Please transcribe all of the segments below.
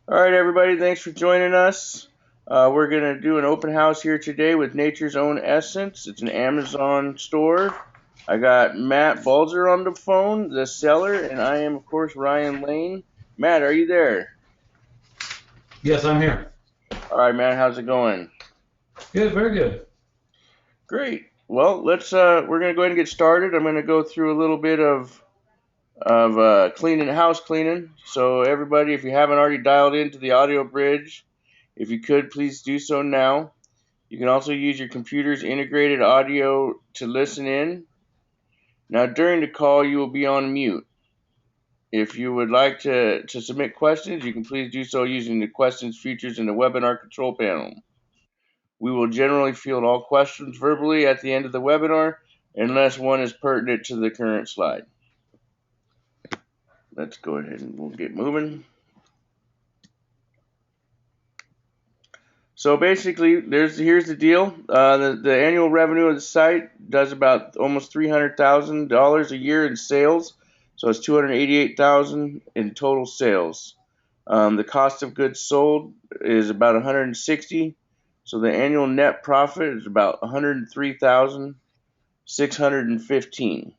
All right, everybody, thanks for joining us. We're going to do an open house here today with Nature's Own Essence. It's an Amazon store. I got Matt Balzer on the phone, the seller, and I am, of course, Ryan Lane. Matt, are you there? Yes, I'm here. All right, Matt, how's it going? Good, very good. Great. Well, we're going to go ahead and get started. I'm going to go through a little bit of cleaning, house cleaning. So, everybody, if you haven't already dialed into the audio bridge, if you could, please do so now. You can also use your computer's integrated audio to listen in. Now, during the call, you will be on mute. If you would like to submit questions, you can please do so using the questions features in the webinar control panel. We will generally field all questions verbally at the end of the webinar unless one is pertinent to the current slide. Let's go ahead and we'll get moving. So basically, here's the deal. The annual revenue of the site does about almost $300,000 a year in sales. So it's 288,000 in total sales. The cost of goods sold is about 160. So the annual net profit is about 103,615.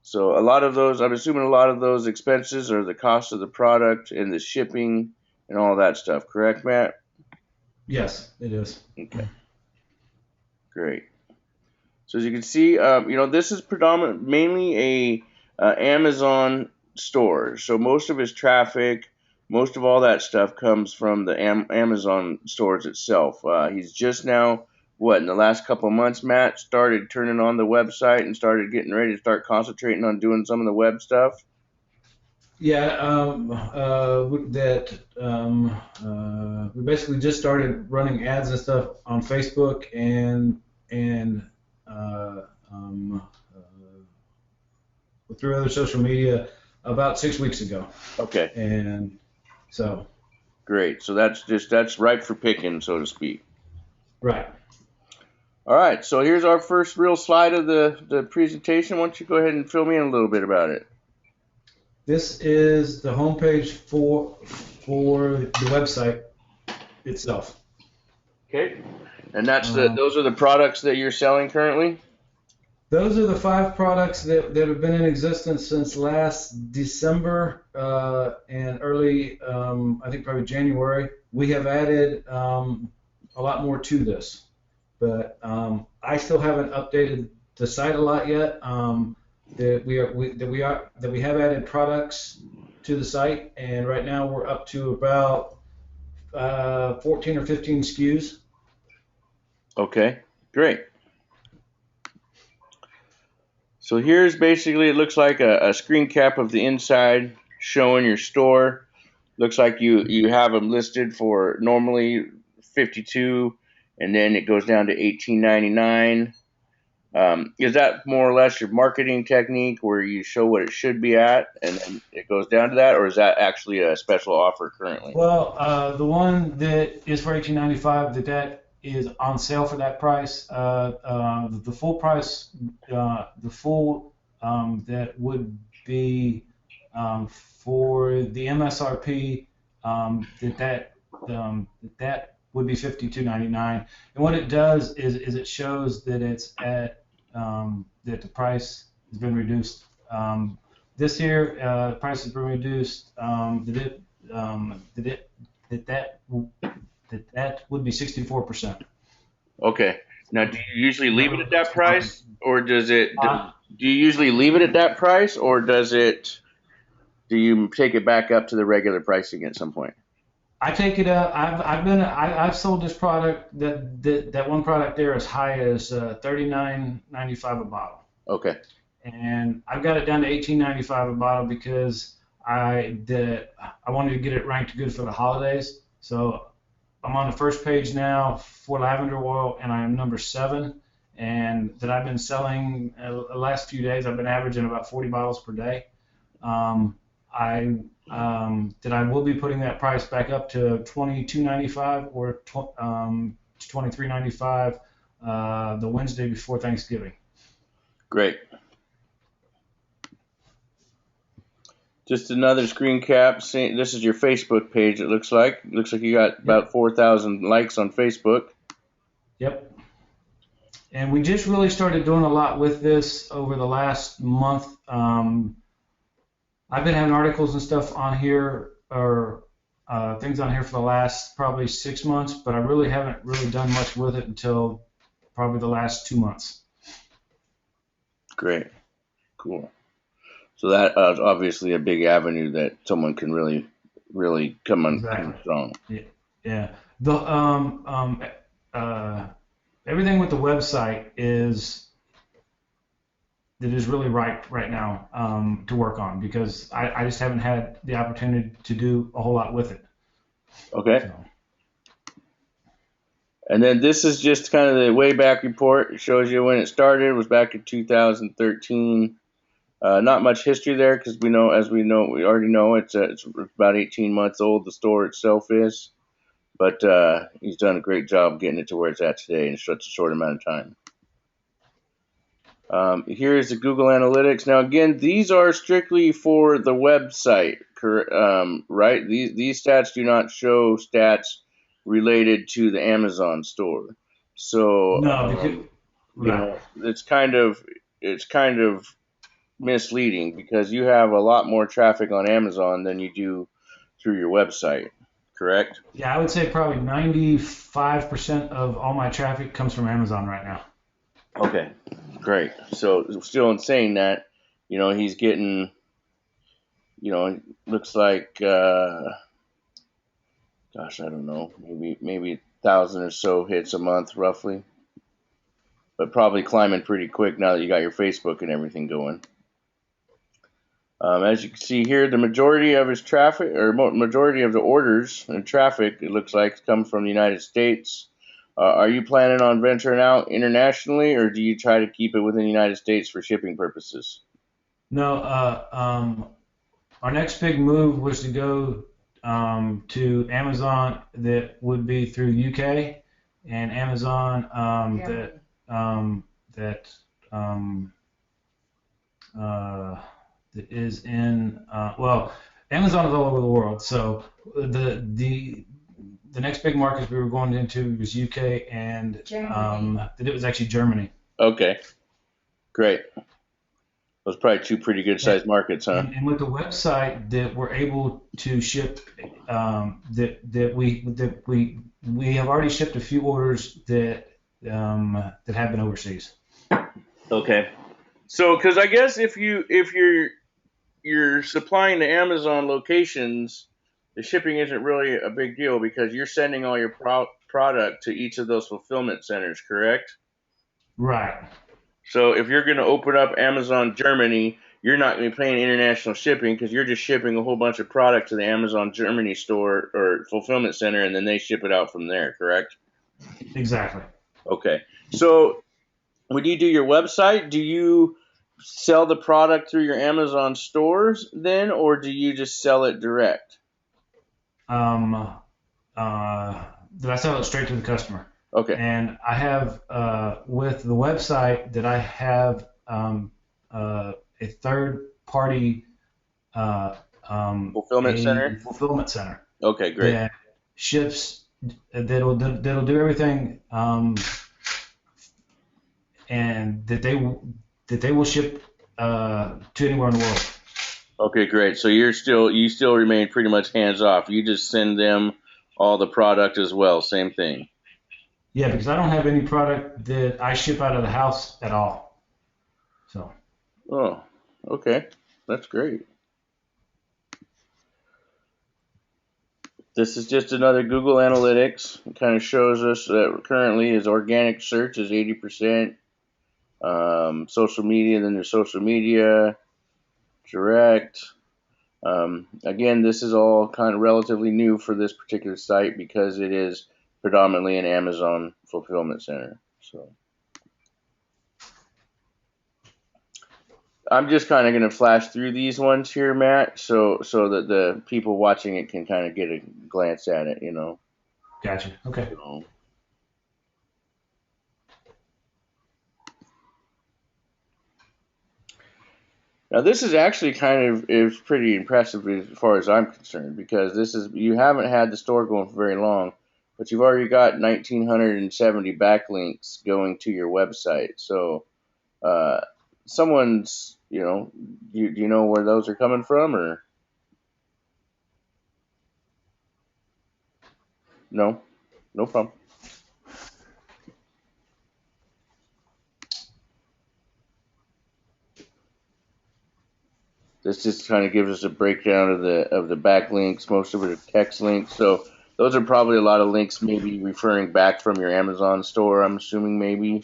So a lot of those, I'm assuming a lot of those expenses are the cost of the product and the shipping and all that stuff. Correct, Matt? Yes, it is. Okay, great. So as you can see, this is mainly a Amazon store. So most of his traffic, most of all that stuff comes from the Amazon stores itself. He's just now, in the last couple of months, Matt started turning on the website and started getting ready to start concentrating on doing some of the web stuff. Yeah, we basically just started running ads and stuff on Facebook and uh, um, through other social media about 6 weeks ago, Okay, and so great. So that's ripe for picking, so to speak. right. All right, so here's our first real slide of the presentation. Why don't you go ahead and fill me in a little bit about it? This is the homepage for the website itself. Okay. And that's Um, those are the products that you're selling currently? Those are the 5 products that have been in existence since last December and early, I think probably January. We have added a lot more to this, but I still haven't updated the site a lot yet. That we have added products to the site, and right now we're up to about 14 or 15 SKUs. Okay, great. So here's basically, it looks like a screen cap of the inside showing your store. Looks like you have them listed for normally 52, and then it goes down to 18.99. Is that more or less your marketing technique where you show what it should be at and then it goes down to that, or is that actually a special offer currently? Well, the one that is for 18.95, that is on sale for that price. The full price, the full that would be for the MSRP, that would be 52.99. And what it does is it shows that it's at that the price has been reduced. This year, price has been reduced. That it that that would be 64%. Okay. Now, do you usually That leave it really at helps that the market. price, or Uh, do you usually leave it at that price, or do you take it back up to the regular pricing at some point? I take it up. I've sold this product that one product there as high as 39.95 a bottle, Okay. and I've got it down to 18.95 a bottle because I wanted to get it ranked good for the holidays. So I'm on the first page now for lavender oil, and I am number 7. And that I've been selling the last few days. I've been averaging about 40 bottles per day. Um, I that I will be putting that price back up to 22.95 or 23.95 the Wednesday before Thanksgiving. Great. Just another screen cap. This is your Facebook page. It looks like. Looks like you got Yep. about 4,000 likes on Facebook. Yep. And we just really started doing a lot with this over the last month. I've been having articles and stuff on here, or things on here for the last probably 6 months, but I really haven't really done much with it until probably the last 2 months. Great, cool. So that is obviously a big avenue that someone can really come Exactly. strong. Yeah. Yeah. The everything with the website is really right now to work on, because I just haven't had the opportunity to do a whole lot with it. Okay. So And then this is just kind of the way back report. It shows you when it started. It was back in 2013. Not much history there because we already know it's about 18 months old. The store itself is, but he's done a great job getting it to where it's at today in such a short amount of time. Here is the Google Analytics. Now, again, these are strictly for the website, right? These stats do not show stats related to the Amazon store. So, no, because right. it's kind of misleading because you have a lot more traffic on Amazon than you do through your website, correct? Yeah, I would say probably 95% of all my traffic comes from Amazon right now. Okay, great. So, still in saying that, he's getting, it looks like, gosh, I don't know, maybe 1,000 or so hits a month roughly, but probably climbing pretty quick now that you got your Facebook and everything going. As you can see here, the majority of his traffic, or majority of the orders and traffic, it looks like, come from the United States. Are you planning on venturing out internationally, or do you try to keep it within the United States for shipping purposes? No, our next big move was to go to Amazon that would be through UK, and Amazon that uh, that is in well, Amazon is all over the world. So the next big market we were going into was UK, and it was actually Germany. Okay, great. Those are probably two pretty good And, sized markets, huh? and with the website that we're able to ship, we have already shipped a few orders that have been overseas. Okay. So, because I guess if you're supplying to Amazon locations, the shipping isn't really a big deal because you're sending all your product to each of those fulfillment centers, correct? Right. So if you're going to open up Amazon Germany, you're not going to be paying international shipping because you're just shipping a whole bunch of product to the Amazon Germany store or fulfillment center, and then they ship it out from there, correct? Exactly. Okay. So when you do your website, do you sell the product through your Amazon stores then, or do you just sell it direct? Um, that I sell it straight to the customer. Okay. And I have with the website that I have a third party Fulfillment a center? fulfillment center Okay, great. that ships that'll do everything, and that they will ship to anywhere in the world. Okay, great. So you still remain pretty much hands off. You just send them all the product as well. Same thing. Yeah, because I don't have any product that I ship out of the house at all. So Oh, okay. That's great. This is just another Google Analytics. It kind of shows us that currently his organic search is 80%. Social media, then there's social media, direct. Again, this is all kind of relatively new for this particular site because it is predominantly an Amazon fulfillment center. So I'm just kind of going to flash through these ones here, Matt, so that the people watching it can kind of get a glance at it. gotcha. Okay. So, Now this is actually kind of is pretty impressive as far as I'm concerned because this is you haven't had the store going for very long, but you've already got 1,970 backlinks going to your website. So uh, someone's do you know where those are coming from or no? No problem. This just kind of gives us a breakdown of the backlinks. Most of it are text links. So those are probably a lot of links, maybe referring back from your Amazon store. I'm assuming maybe.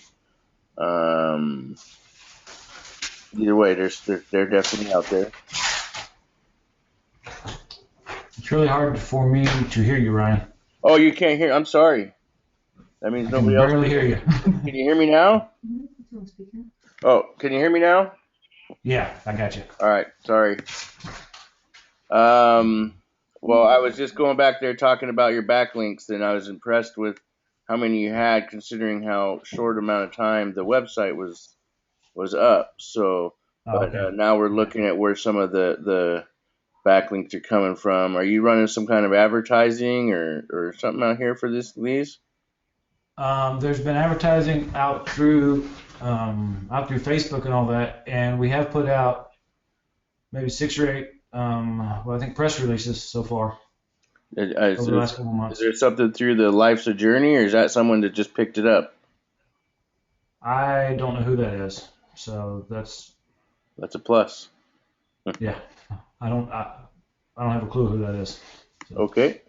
Um, Either way, they're definitely out there. It's really hard for me to hear you, Ryan. Oh, you can't hear? I'm sorry. That means I nobody can else barely can hear hear you. me. Can you hear me now? Oh, can you hear me now? Yeah, I got you. All right. Sorry. Um, well, I was just going back there talking about your backlinks, and I was impressed with how many you had, considering how short amount of time the website was up. So, Oh, but okay. now we're Yeah. looking at where some of the backlinks are coming from. Are you running some kind of advertising or something out here for these? There's been advertising out through Facebook and all that, and we have put out maybe 6 or 8, well, I think press releases so far Is over the there, last couple of is months. there something through the Life's a Journey, or is that someone that just picked it up? I don't know who that is, so that's That's a plus. yeah. I don't have a clue who that is. So Okay.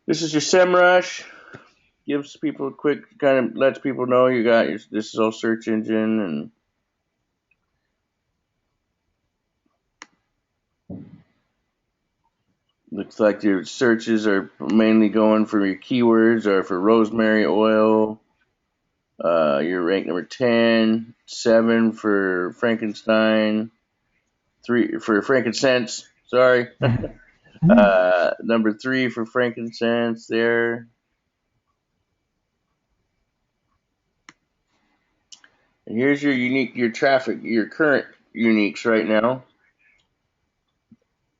This is your SEMrush. Gives people a quick kind of lets people know you got your this is all search engine and looks like your searches are mainly going for your keywords or for rosemary oil. You're ranked number 10, 7 for Frankenstein, 3 for frankincense. Sorry. Mhm. Number 3 for frankincense there. And here's your traffic, your current uniques right now.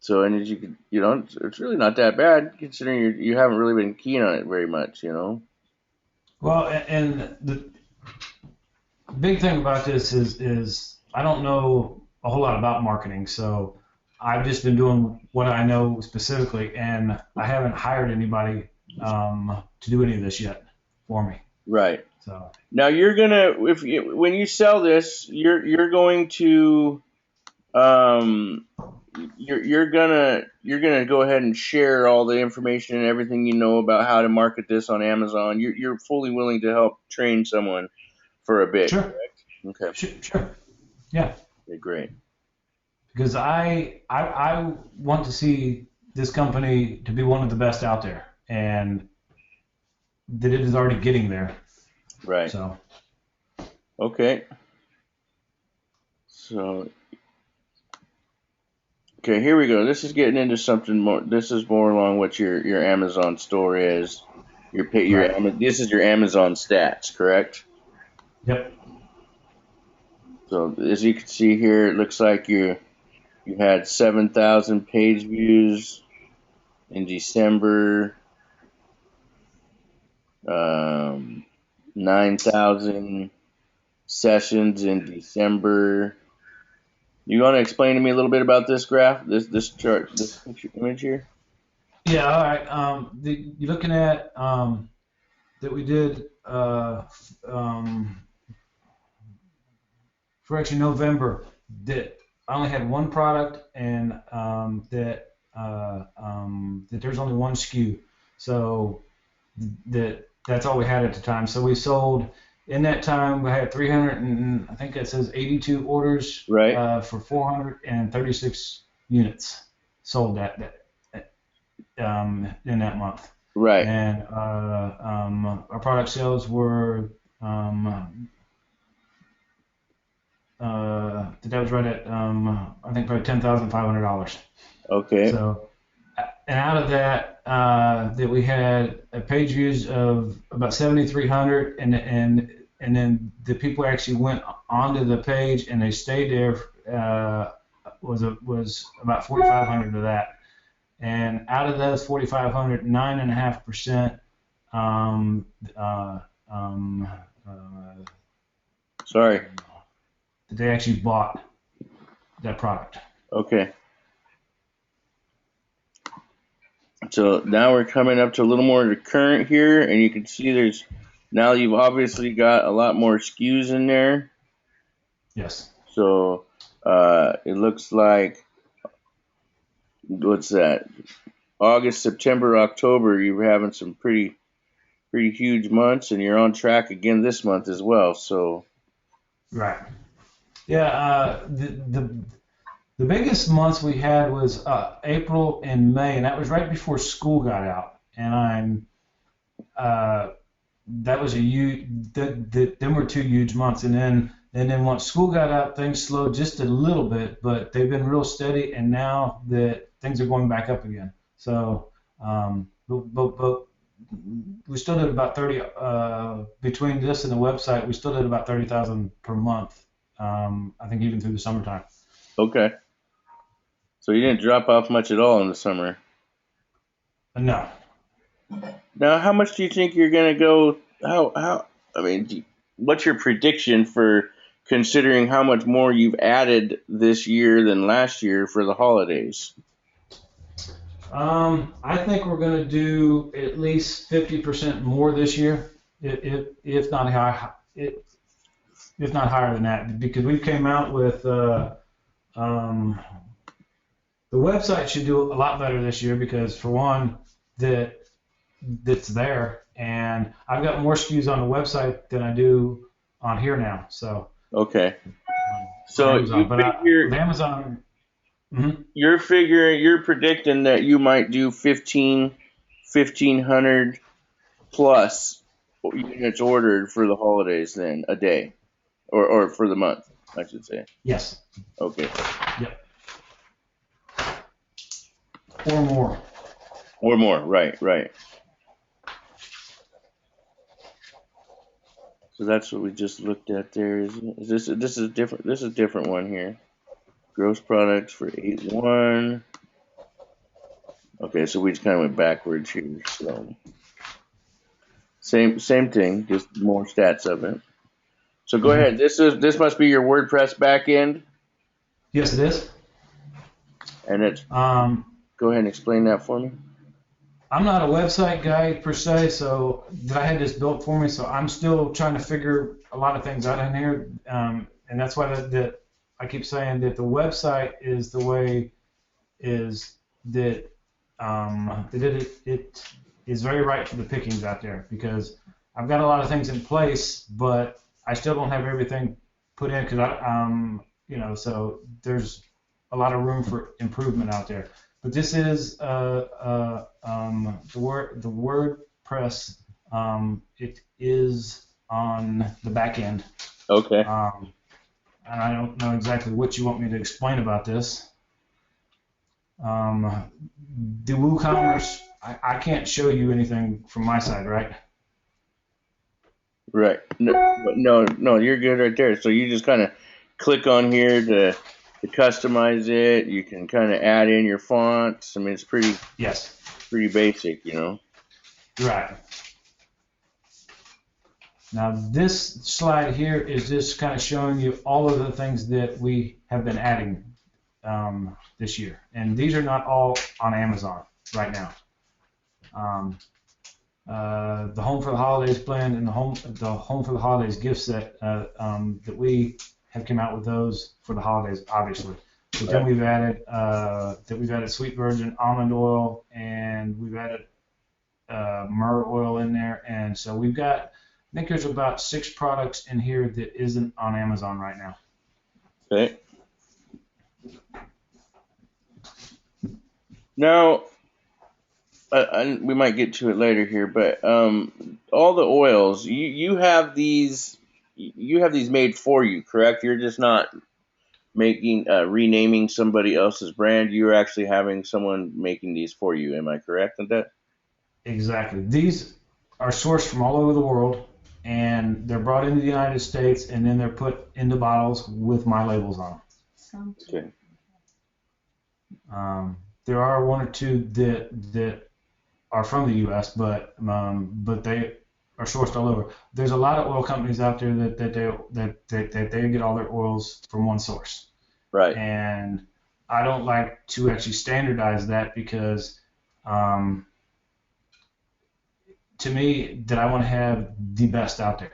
So, and as you can, it's really not that bad considering you haven't really been keen on it very much. Well, and the big thing about this is I don't know a whole lot about marketing, so I've just been doing what I know specifically, and I haven't hired anybody to do any of this yet for me. Right. So Now you're gonna, when you sell this, you're going to, um, you're gonna go ahead and share all the information and everything you know about how to market this on Amazon. You're fully willing to help train someone for a bit, sure, correct? Okay. sure, yeah, Okay, great. because I want to see this company to be one of the best out there, and that it is already getting there. Right. So Okay. So, okay, here we go. This is getting into something more. This is more along what your Amazon store is. right, This is your Amazon stats, correct? yep. So as you can see here, it looks like you had 7,000 page views in December, 9,000 sessions in December. You want to explain to me a little bit about this graph, this chart, this picture image here? Yeah, all right. You're looking at that we did for actually November that I only had one product and that there's only one SKU. So that's all we had at the time. So we sold in that time we had 300 and I think it says 82 orders Right, for 436 units sold in that month. right. And our product sales were that was right at I think probably $10,500. Okay, So and out of that that we had a page views of about 7,300 and and then the people actually went onto the page and they stayed there. Was about 4,500 of that, and out of those 4,500, 9.5% um, uh, um, uh, Sorry. they actually bought that product. Okay. So now we're coming up to a little more of the current here, and you can see now you've obviously got a lot more SKUs in there. Yes. So it looks like, what's that? August, September, October, you're having some pretty huge months, and you're on track again this month as well. So Right. Yeah. The biggest months we had was April and May, and that was right before school got out. And that was a huge. Them were two huge months, and then once school got out, things slowed just a little bit, but they've been real steady, and now that things are going back up again. So, but we still did about 30 between this and the website. We still did about 30,000 per month. I think even through the summertime. okay. So you didn't drop off much at all in the summer. No. Now, how much do you think you're going to go? How? I mean, what's your prediction for considering how much more you've added this year than last year for the holidays? I think we're going to do at least 50% more this year, if not high, if not higher than that, because we came out with um, the website should do a lot better this year because for one, that's there, and I've got more SKUs on the website than I do on here now. So Okay. on So Amazon, you but figure with Amazon, mhm, you're predicting that you might do 1,500 plus units ordered for the holidays then a day, or for the month, I should say. yes, Okay. yep, or more. Or more. Right. Right. So that's what we just looked at there. Is this is different? This is a different one here. Gross products for 8-1. Okay, so we just kind of went backwards here. So same thing, just more stats of it. So go Mhm. ahead. This must be your WordPress backend, Yes, it is. and it's Um, go ahead and explain that for me. I'm not a website guy per se, so I had this built for me. So I'm still trying to figure a lot of things out in here, and that's why that I keep saying that the website is the way is that that it is very right for the pickings out there because I've got a lot of things in place, but I still don't have everything put in because so there's a lot of room for improvement out there. But this is the WordPress. It is on the back end, Okay. and I don't know exactly what you want me to explain about this. The WooCommerce, I can't show you anything from my side, right? Right. No, you're good right there. So you just kind of click on here to customize it. You can kind of add in your fonts. I mean, it's Yes. pretty basic, you know. Right. Now this slide here is just kind of showing you all of the things that we have been adding this year, and these are not all on Amazon right now. The Home for the Holidays blend and the Home for the Holidays gift set that we have come out with those for the holidays, obviously. But then we've added sweet virgin almond oil, and we've added myrrh oil in there, and so we've got. I think there's about 6 products in here that isn't on Amazon right now. Okay. Now, we might get to it later here, but all the oils you have these made for you, correct? You're just not making renaming somebody else's brand. You're actually having someone making these for you. Am I correct in that? Exactly. These are sourced from all over the world. and they're brought into the United States, and then they're put into bottles with my labels on them. Okay. There are one or two that are from the U.S., but they are sourced all over. There's a lot of oil companies out there that they get all their oils from one source, Right. and I don't like to actually standardize that because to me that I want to have the best out there.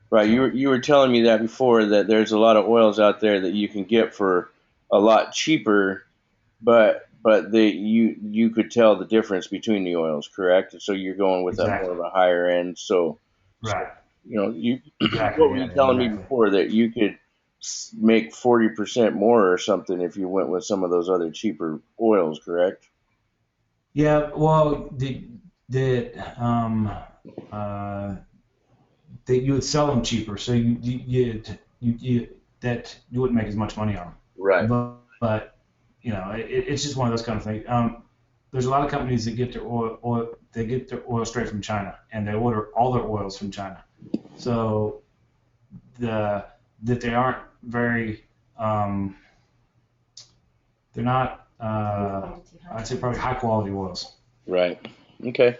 Right. So, You were telling me that before, that there's a lot of oils out there that you can get for a lot cheaper, but you could tell the difference between the oils, correct? So you're going with a more exactly. of a higher end. So Right. you what Exactly. were Yeah. you telling me Exactly. before, that you could make 40% more or something if you went with some of those other cheaper oils, correct? Yeah. Well, the uh, that you would sell them cheaper, so that you wouldn't make as much money on them. Right. But it's just one of those kind of things. There's a lot of companies that get their oil straight from China, and they order all their oils from China. So that they aren't very they're not I'd say probably high quality oils. Right. Okay.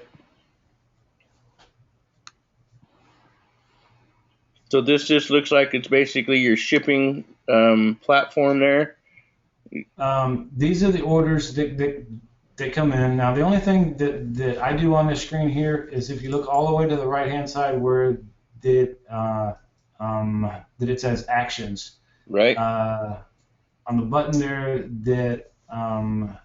So this just looks like it's basically your shipping platform there. These are the orders that come in. Now, the only thing that I do on this screen here is if you look all the way to the right hand side where that it says actions, Right. on the button there that um,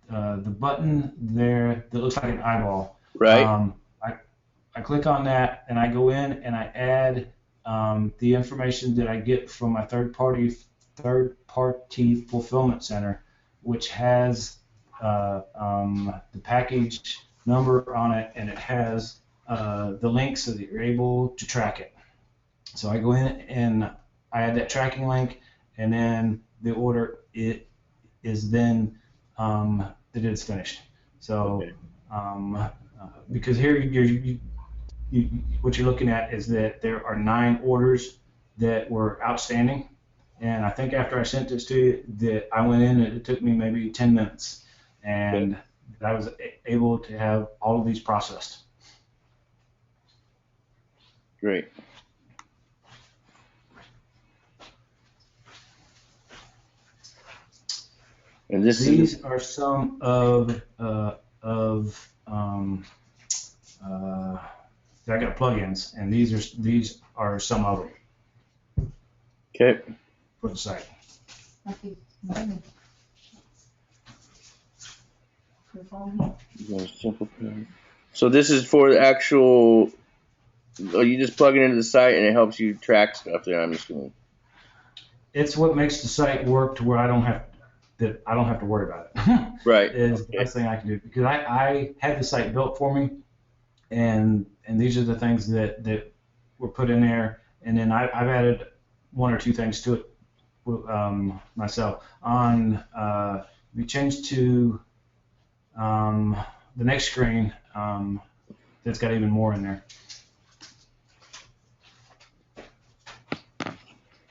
the button there that looks like an eyeball. Right. I click on that and I go in and I add the information that I get from my third party fulfillment center, which has the package number on it, and it has the link so that you're able to track it. So I go in and I add that tracking link, and then the order it is then that it's finished. So Okay. because here what you're looking at is that there are 9 orders that were outstanding, and I think after I sent this to you, that I went in and it took me maybe 10 minutes, Okay. and I was able to have all of these processed. Great. And this is These are some of uh, I got plugins, and these are some of them okay. for the site. Simple. So this is for the actual. Oh, you just plug it into the site and it helps you track stuff there, I'm assuming. It's what makes the site work to where I don't have to worry about it. Right. Is the Okay. best thing I can do because I had the site built for me, and these are the things that were put in there, and then I've added 1 or 2 things to it myself. We changed to the next screen, that's got even more in there.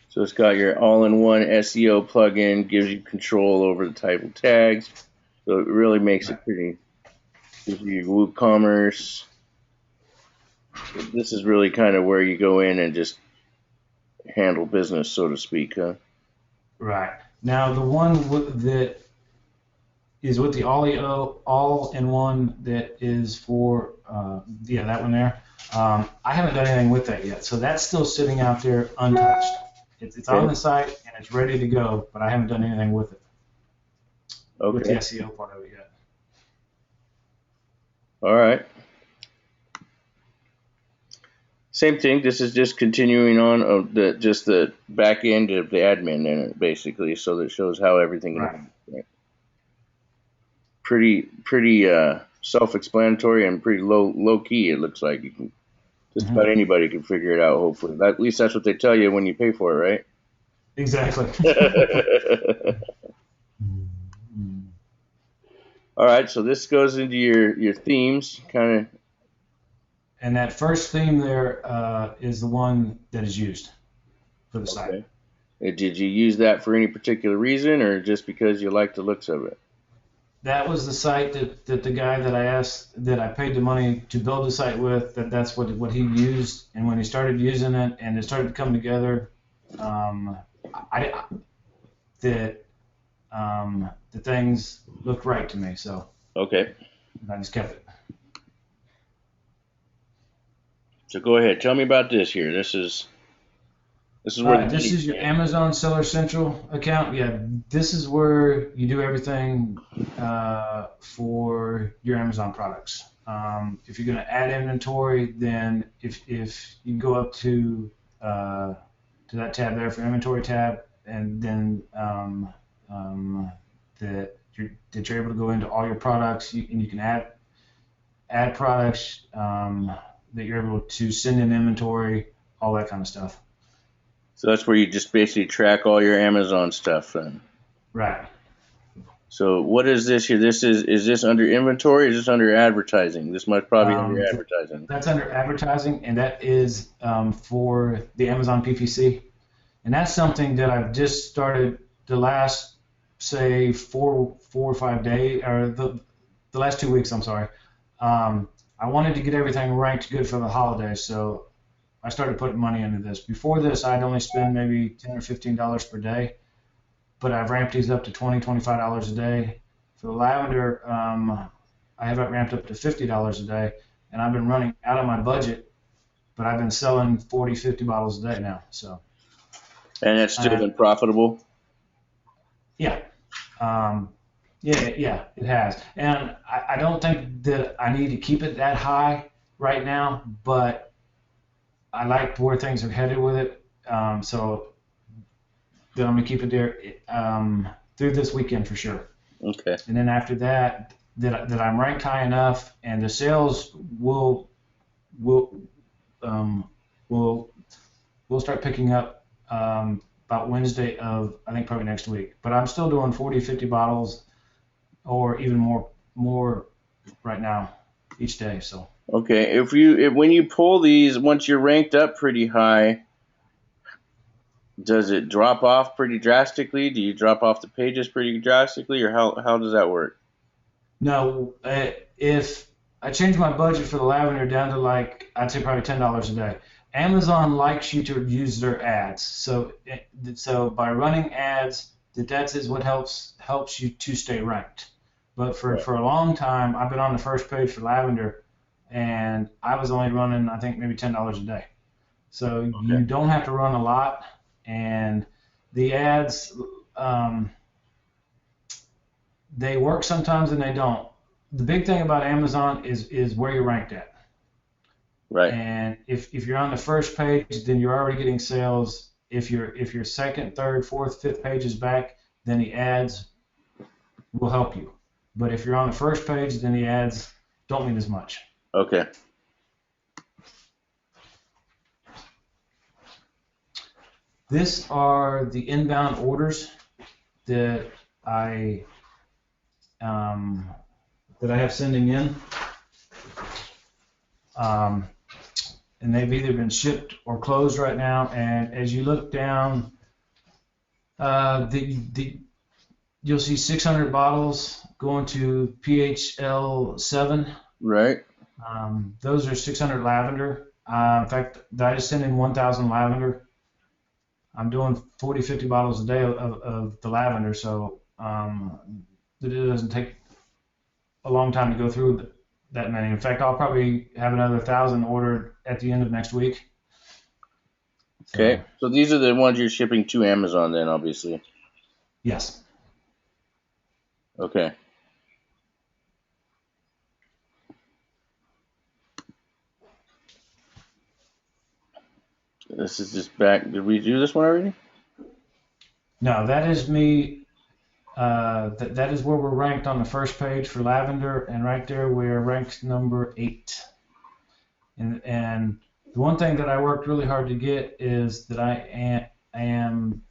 So it's got your all-in-one SEO plugin, gives you control over the type of tags. So it really makes Right. it pretty. Gives you WooCommerce. This is really kind of where you go in and just handle business, so to speak, huh? Right. Now the one that is with the all-in-one that is for that one there. I haven't done anything with that yet, so that's still sitting out there untouched. It's on Okay. the site and it's ready to go, but I haven't done anything with it, with the Okay. SEO part of it yet. All right. Same thing. This is just continuing on of the back end of the admin in it, basically, so that it shows how everything Right. works. Right. Pretty self-explanatory and pretty low key. It looks like you can just Hmm. about anybody can figure it out. Hopefully, at least that's what they tell you when you pay for it, Exactly. right? All right, so this goes into your themes, kind of. And that first theme there is the one that is used for the site. Okay. Did you use that for any particular reason, or just because you like the looks of it? That was the site that the guy that I asked, that I paid the money to build the site with, that's what he used. And when he started using it and it started to come together, um, I that the things looked right to me, so Okay. I just kept it. So go ahead. Tell me about this here. This is All where the right, this money's is your at. Amazon Seller Central account. Yeah, this is where you do everything for your Amazon products. If you're going to add inventory, then if you go up to that tab there for inventory tab, and then that you're able to go into all your products, and you can add products that you're able to send in inventory, all that kind of stuff. So that's where you just basically track all your Amazon stuff then. Right. So what is this here? Is this under inventory? Or is this under advertising? This must probably be under Um, advertising. that's under advertising, and that is for the Amazon PPC. And that's something that I've just started the last, say, four or 5 days, or the last 2 weeks. I'm sorry. I wanted to get everything ranked good for the holidays, so I started putting money into this. Before this, I'd only spend maybe $10 or $15 per day, but I've ramped these up to $20, $25 a day. For the lavender, I have it ramped up to $50 a day, and I've been running out of my budget, but I've been selling 40, 50 bottles a day now. So, And it's still uh, been profitable. yeah, um, yeah, it has. And I don't think that I need to keep it that high right now, but I like where things are headed with it. So then I'm gonna keep it there through this weekend for sure. Okay. And then after that, that I'm ranked high enough, and the sales will um, will will start picking up about Wednesday of, I think, probably next week. But I'm still doing 40, 50 bottles or even more right now each day. So Okay. If when you pull these, once you're ranked up pretty high, does it drop off pretty drastically? Do you drop off the pages pretty drastically, or how does that work? no, if I change my budget for the lavender down to, like, I'd say probably $10 a day. Amazon likes you to use their ads, so by running ads, that is what helps you to stay ranked. But Right. for a long time, I've been on the first page for lavender, and I was only running, I think, maybe $10 a day. So you Okay. don't have to run a lot, and the ads, um, they work sometimes and they don't. The big thing about Amazon is where you're ranked at. Right. And if you're on the first page, then you're already getting sales. If your second, third, fourth, fifth page is back, then the ads will help you. But if you're on the first page, then the ads don't mean as much. Okay. This are the inbound orders that I um, that I have sending in, um, and they've either been shipped or closed right now. And as you look down, the you'll see 600 bottles going to PHL7. Right. Those are 600 lavender. In fact, I just sent in 1,000 lavender. I'm doing 40, 50 bottles a day of the lavender, so it doesn't take a long time to go through that many. In fact, I'll probably have another 1,000 ordered at the end of next week. So, Okay. So these are the ones you're shipping to Amazon then, obviously. yes. Okay. This is just back. Did we do this one already? No, that is me. That is where we're ranked on the first page for lavender, and right there we're ranked number 8. And the one thing that I worked really hard to get is that I am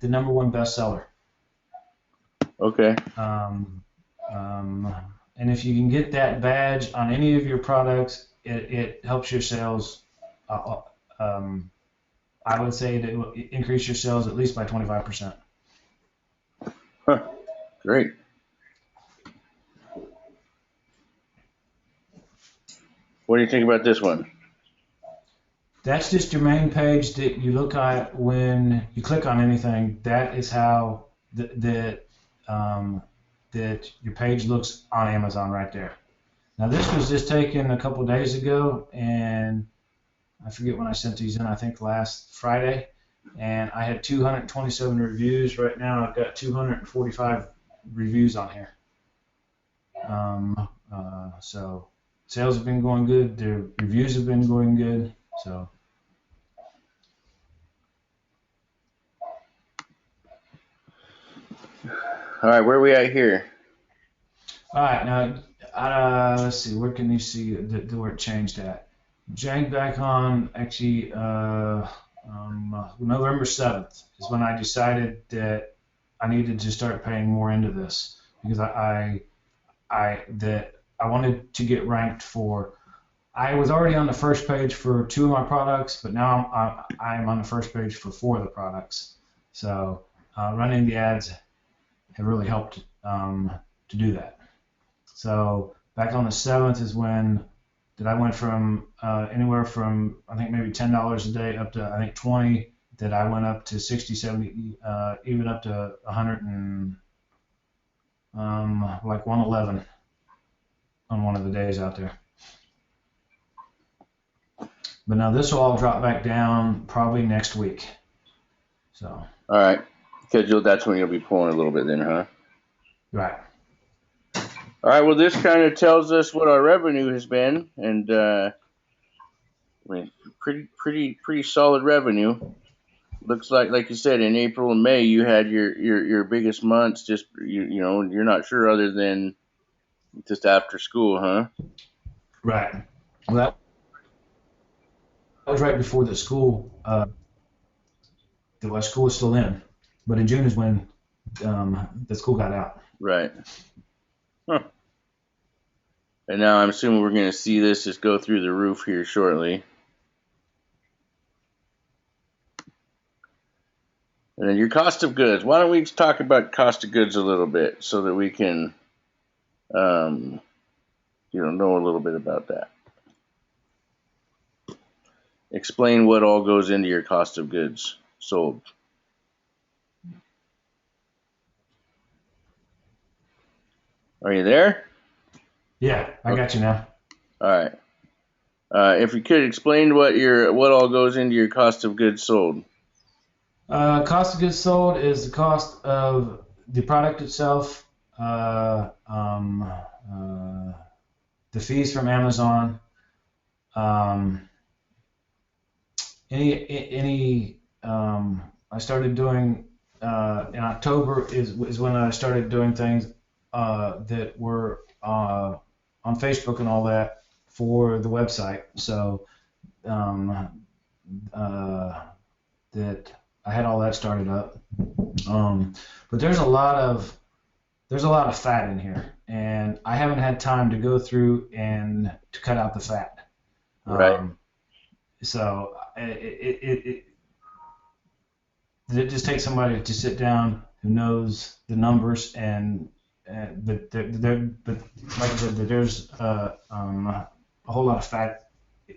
the number one bestseller. Okay. Um, um, and if you can get that badge on any of your products, it helps your sales. Uh, um, I would say it will increase your sales at least by 25%. Huh. Great. What do you think about this one? That's just your main page that you look at when you click on anything. That is how um, that your page looks on Amazon right there. Now this was just taken a couple days ago, and I forget when I sent these in. I think last Friday, and I had 227 reviews. Right now, I've got 245 reviews on here. So sales have been going good. The reviews have been going good. So. All right, where are we at here? All right, now let's see. Where can you see where it changed at? Jank back on actually November 7th is when I decided that I needed to start paying more into this because I wanted to get ranked for. I was already on the first page for 2 of my products, but now I'm on the first page for 4 of the products. So running the ads have really helped to do that. So back on the 7th is when that I went from anywhere from I think maybe $10 a day up to I think 20. That I went up to 60, 70, even up to 100 and like 111 on one of the days out there. But now this will all drop back down probably next week. So. All right. Because that's when you'll be pulling a little bit then, huh? Right. All right. Well, this kind of tells us what our revenue has been, and I mean, pretty solid revenue. Looks like you said, in April and May you had your biggest months. Just you're not sure other than just after school, huh? Right. Well, that was right before the school was still in, but in June is when the school got out. Right. Huh. And now I'm assuming we're going to see this just go through the roof here shortly. And then your cost of goods. Why don't we talk about cost of goods a little bit so that we can, um, know a little bit about that. Explain what all goes into your cost of goods sold. Are you there? Yeah, I got you now. All right. If you could explain what all goes into your cost of goods sold. Cost of goods sold is the cost of the product itself, the fees from Amazon, um, I started doing in October is when I started doing things that were on Facebook and all that for the website. So that I had all that started up. But there's a lot of fat in here, and I haven't had time to go through and to cut out the fat. Right. So it just takes somebody to sit down who knows the numbers but like I said, there's a whole lot of fat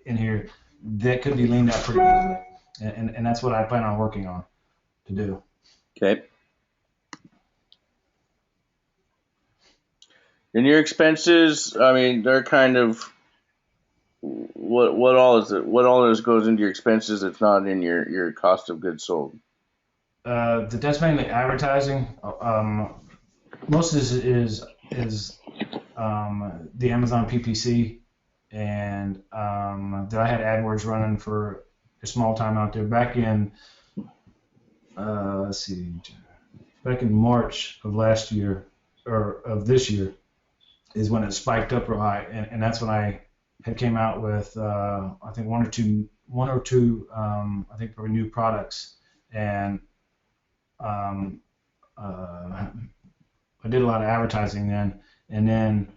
in here that could be leaned out pretty easily, and that's what I plan on working on to do. Okay. And your expenses, I mean, they're kind of what all is it? What all this goes into your expenses that's not in your cost of goods sold. That's mainly advertising. Most is the Amazon PPC, and that I had AdWords running for a small time out there back in let's see, back in March of last year or of this year is when it spiked up real high, and that's when I had came out with I think one or two I think probably new products, and um, uh, I did a lot of advertising then, and then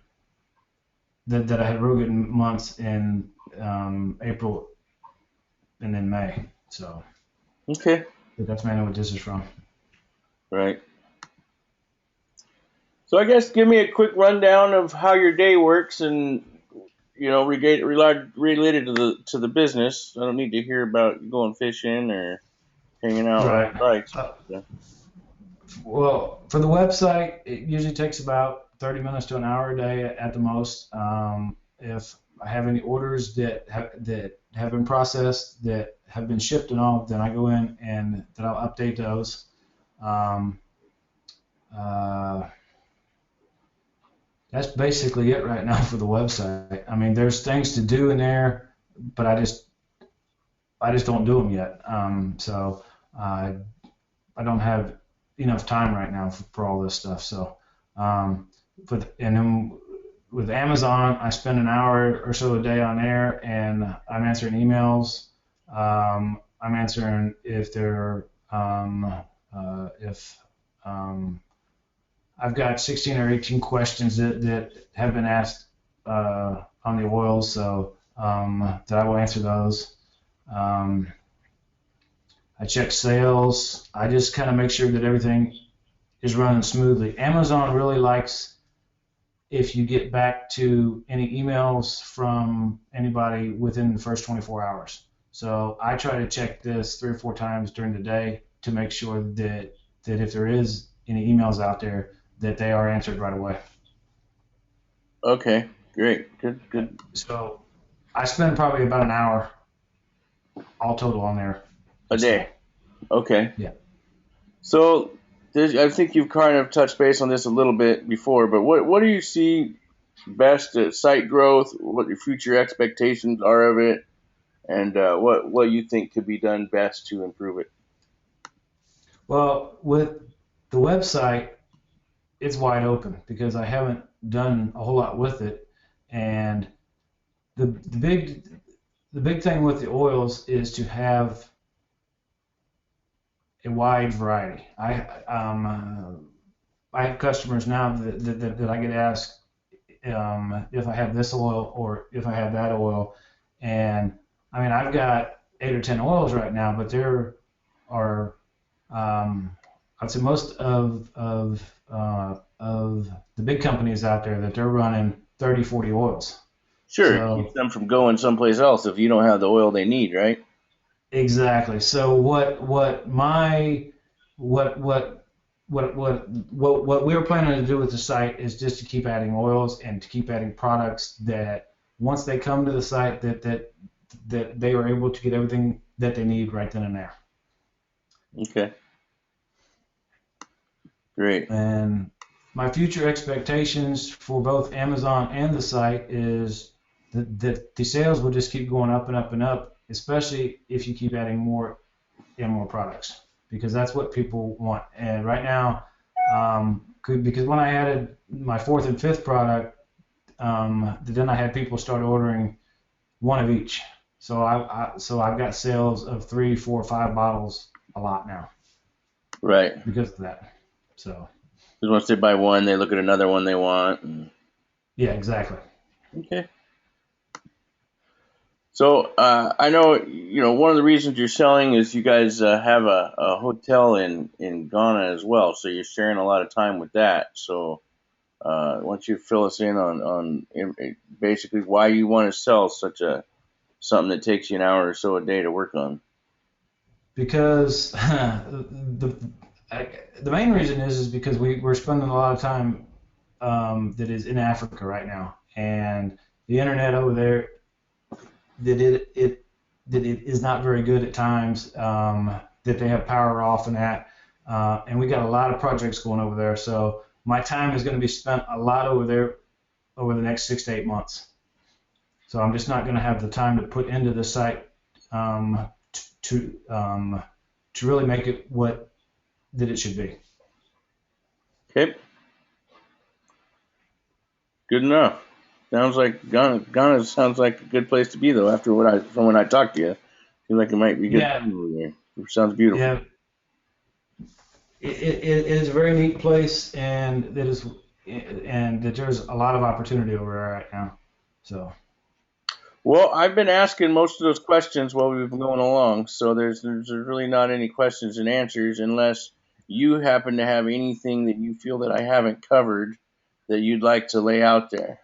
that I had real good months in April and then May. So Okay. that's mainly what this is from. Right. So I guess give me a quick rundown of how your day works, and related to the business. I don't need to hear about going fishing or hanging out Right. riding bikes. Uh, well, for the website, it usually takes about 30 minutes to an hour a day at the most. If I have any orders that have been processed, that have been shipped and all, then I go in and then I'll update those. Um, uh, that's basically it right now for the website. I mean, there's things to do in there, but I just don't do them yet. So uh, I don't have enough time right now for all this stuff. So, and then with Amazon, I spend an hour or so a day on there, and I'm answering emails. I'm answering if I've got 16 or 18 questions that have been asked on the oils, so that I will answer those. Um, I check sales. I just kind of make sure that everything is running smoothly. Amazon really likes if you get back to any emails from anybody within the first 24 hours. So I try to check this 3 or 4 times during the day to make sure that if there is any emails out there, that they are answered right away. Okay. Great. Good. Good. So I spend probably about an hour all total on there A each day. day. Okay. Yeah. So I think you've kind of touched base on this a little bit before, but what do you see best at site growth? What your future expectations are of it, and what you think could be done best to improve it? Well, with the website, it's wide open because I haven't done a whole lot with it. And the big thing with the oils is to have a wide variety. I have customers now that I get asked if I have this oil or if I have that oil, and I mean I've got 8 or 10 oils right now, but there are I'd say most of the big companies out there that they're running 30, 40 oils. Sure, it keeps So them from going someplace else if you don't have the oil they need, right? exactly. So what my what we're planning to do with the site is just to keep adding oils and to keep adding products that once they come to the site that they are able to get everything that they need right then and there. Okay, great. And my future expectations for both Amazon and the site is that the sales will just keep going up and up and up, especially if you keep adding more and more products, because that's what people want. And right now, because when I added my fourth and fifth product, then I had people start ordering one of each. So I've got sales of 3, 4, 5 bottles a lot now Right. because of that. So Because once they buy one, they look at another one they want. yeah, exactly. Okay. So I know one of the reasons you're selling is you guys have a hotel in Ghana as well, so you're sharing a lot of time with that. So why don't you fill us in on basically why you want to sell such a something that takes you an hour or so a day to work on? Because the main reason is because we're spending a lot of time that is in Africa right now, and the internet over there that it is not very good at times. That they have power off and that, and we got a lot of projects going over there. So my time is going to be spent a lot over there over the next 6 to 8 months. So I'm just not going to have the time to put into the site um, to really make it what that it should be. Okay, good enough. Sounds like Ghana sounds like a good place to be though. After from when I talked to you, seems like it might be a good Yeah, time over there. It sounds beautiful. yeah, it is a very neat place, and that there's a lot of opportunity over there right now. So Well, I've been asking most of those questions while we've been going along, so there's really not any questions and answers unless you happen to have anything that you feel that I haven't covered that you'd like to lay out there.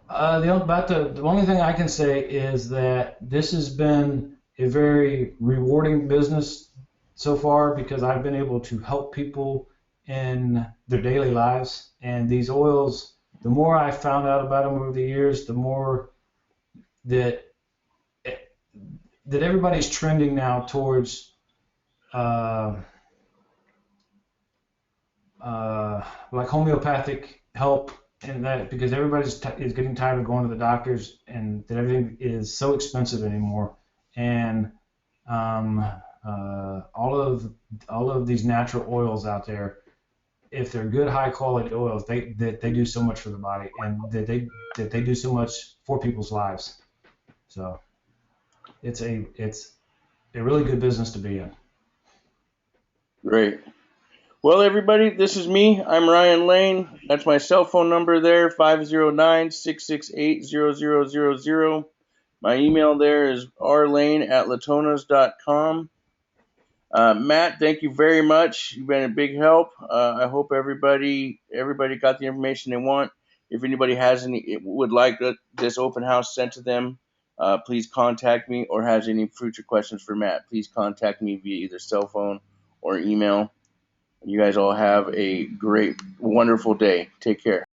the only thing I can say is that this has been a very rewarding business so far because I've been able to help people in their daily lives. And these oils, the more I found out about them over the years, the more that that everybody's trending now towards uh, like homeopathic help, and that because is getting tired of going to the doctors, and that everything is so expensive anymore. And um, all of these natural oils out there, if they're good, high quality oils, they do so much for the body, and that they do so much for people's lives. So it's a really good business to be in. Great. Well, everybody, this is me. I'm Ryan Lane. That's my cell phone number there, 509-668-0000. My email there is rlane@latonas.com. Matt, thank you very much. You've been a big help. I hope everybody got the information they want. If anybody has any would like this open house sent to them, please contact me, or has any future questions for Matt, please contact me via either cell phone or email. You guys all have a great, wonderful day. Take care.